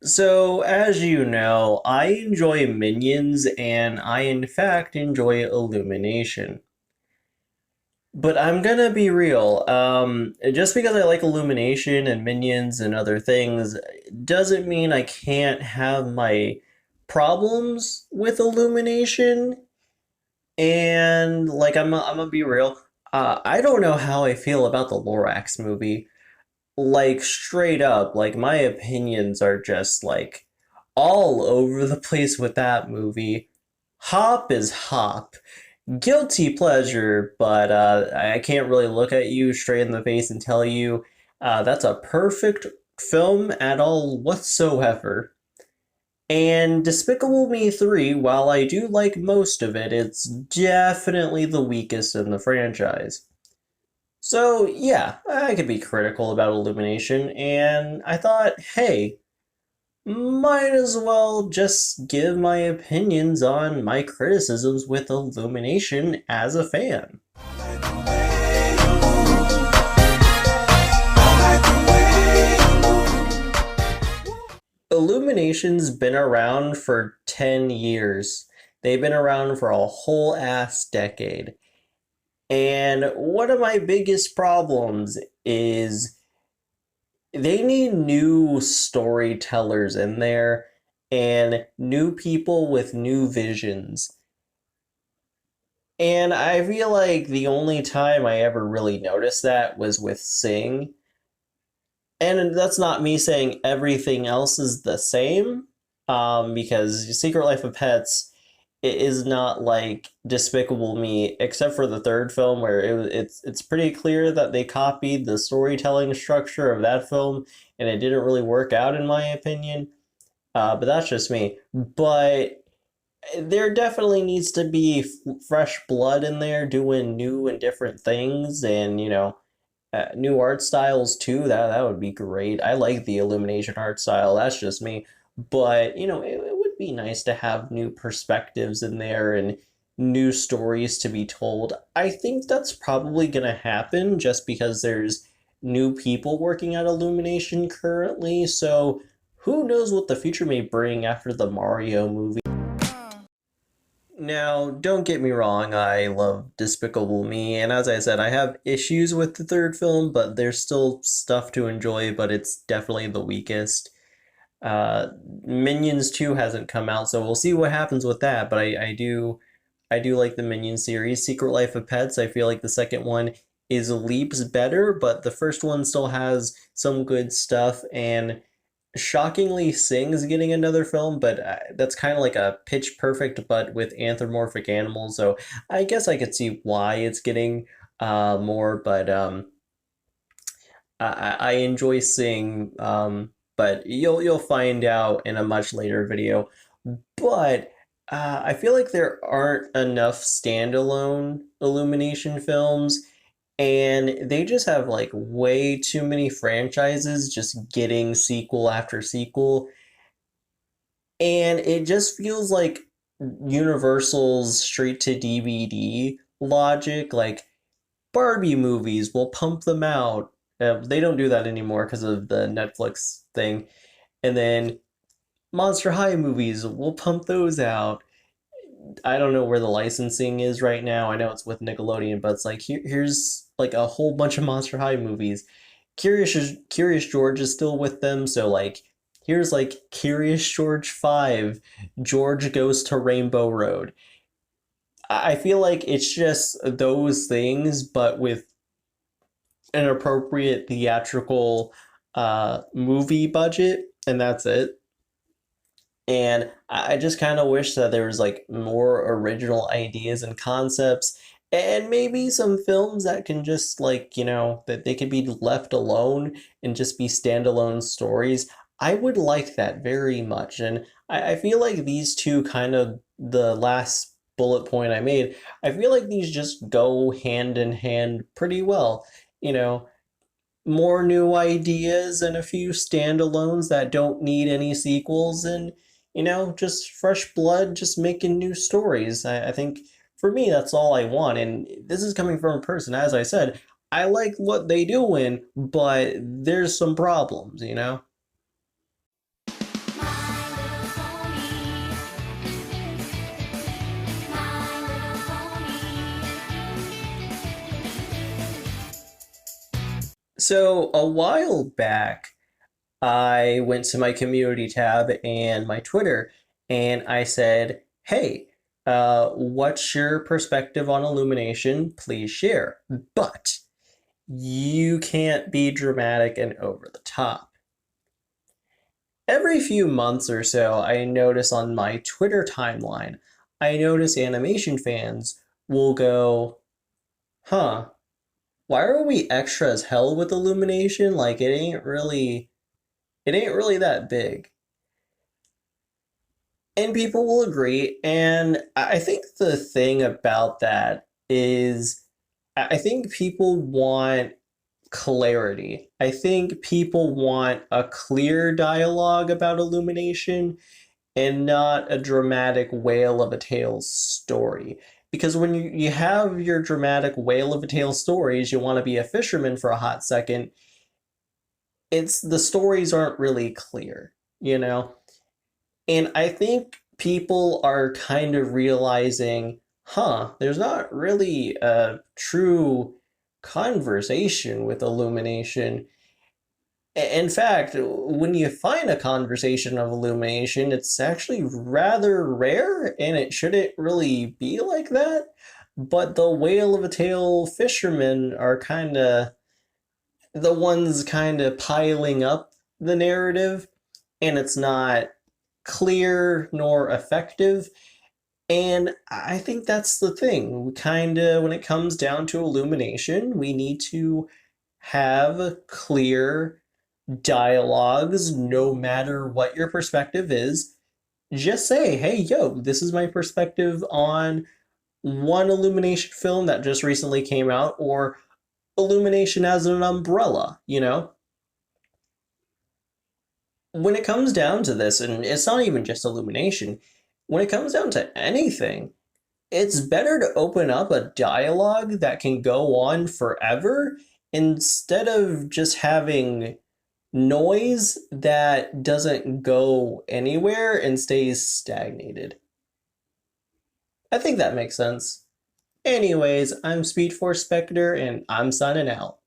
So, as you know, I enjoy Minions and I, in fact, enjoy Illumination. But I'm gonna be real. Just because I like Illumination and Minions and other things doesn't mean I can't have my problems with Illumination. And, I'm gonna be real. I don't know how I feel about the Lorax movie. Like, straight up, like, my opinions are just, like, all over the place with that movie. Hop is Hop. Guilty pleasure, but I can't really look at you straight in the face and tell you that's a perfect film at all whatsoever. And Despicable Me 3, while I do like most of it, it's definitely the weakest in the franchise. So, yeah, I could be critical about Illumination, and I thought, hey, might as well just give my opinions on my criticisms with Illumination as a fan. Illumination's been around for 10 years. They've been around for a whole ass decade. And one of my biggest problems is they need new storytellers in there and new people with new visions. And I feel like the only time I ever really noticed that was with Sing. And that's not me saying everything else is the same, because Secret Life of Pets it is not like Despicable Me, except for the third film, where it's pretty clear that they copied the storytelling structure of that film, and it didn't really work out in my opinion. But that's just me. But there definitely needs to be fresh blood in there doing new and different things, and new art styles too. That would be great. I like the Illumination art style. That's just me. But it would be nice to have new perspectives in there and new stories to be told. I think that's probably gonna happen just because there's new people working at Illumination currently. So who knows what the future may bring after the Mario movie. Now, don't get me wrong, I love Despicable Me, and as I said, I have issues with the third film, but there's still stuff to enjoy, but it's definitely the weakest. Uh, Minions 2 hasn't come out, so we'll see what happens with that, but I do like the Minions series. Secret Life of Pets, I feel like the second one is leaps better, but the first one still has some good stuff, and shockingly, Sing's getting another film, but that's kind of like a Pitch Perfect, but with anthropomorphic animals. So I guess I could see why it's getting more. But I enjoy Sing, but you'll find out in a much later video. But I feel like there aren't enough standalone Illumination films, and they just have like way too many franchises just getting sequel after sequel. And it just feels like Universal's straight to DVD logic. Like Barbie movies, will pump them out. They don't do that anymore because of the Netflix thing. And then Monster High movies, we'll pump those out. I don't know where the licensing is right now. I know it's with Nickelodeon, but it's like here's like a whole bunch of Monster High movies. Curious George is still with them, so like here's like Curious George 5, George Goes to Rainbow Road. I feel like it's just those things, but with an appropriate theatrical movie budget, and that's it. And I just kind of wish that there was like more original ideas and concepts, and maybe some films that can just like, that they could be left alone and just be standalone stories. I would like that very much. And I feel like these two kind of, the last bullet point I made, I feel like these just go hand in hand pretty well. You know, more new ideas and a few standalones that don't need any sequels, and just fresh blood just making new stories. I think for me that's all I want, and this is coming from a person, as I said, I like what they doing, but there's some problems. So a while back, I went to my community tab and my Twitter, and I said, "Hey, what's your perspective on Illumination? Please share." But you can't be dramatic and over the top. Every few months or so, I notice on my Twitter timeline, I notice animation fans will go, "Huh, why are we extra as hell with Illumination? Like it ain't really that big." And people will agree. And I think the thing about that is, I think people want clarity. I think people want a clear dialogue about Illumination and not a dramatic whale of a tale story. Because when you have your dramatic whale of a tale stories, you want to be a fisherman for a hot second, it's the stories aren't really clear, you know? And I think people are kind of realizing, there's not really a true conversation with Illumination. In fact, when you find a conversation of Illumination, it's actually rather rare and it shouldn't really be like that. But the whale of a tale fishermen are kind of the ones kind of piling up the narrative, and it's not clear nor effective. And I think that's the thing. We kind of, when it comes down to Illumination, we need to have clear dialogues no matter what your perspective is. Just say, hey, yo, this is my perspective on one Illumination film that just recently came out, or Illumination as an umbrella, you know? When it comes down to this, and it's not even just Illumination, when it comes down to anything, it's better to open up a dialogue that can go on forever instead of just having noise that doesn't go anywhere and stays stagnated. I think that makes sense. Anyways, I'm Speed Force Spectre and I'm signing out.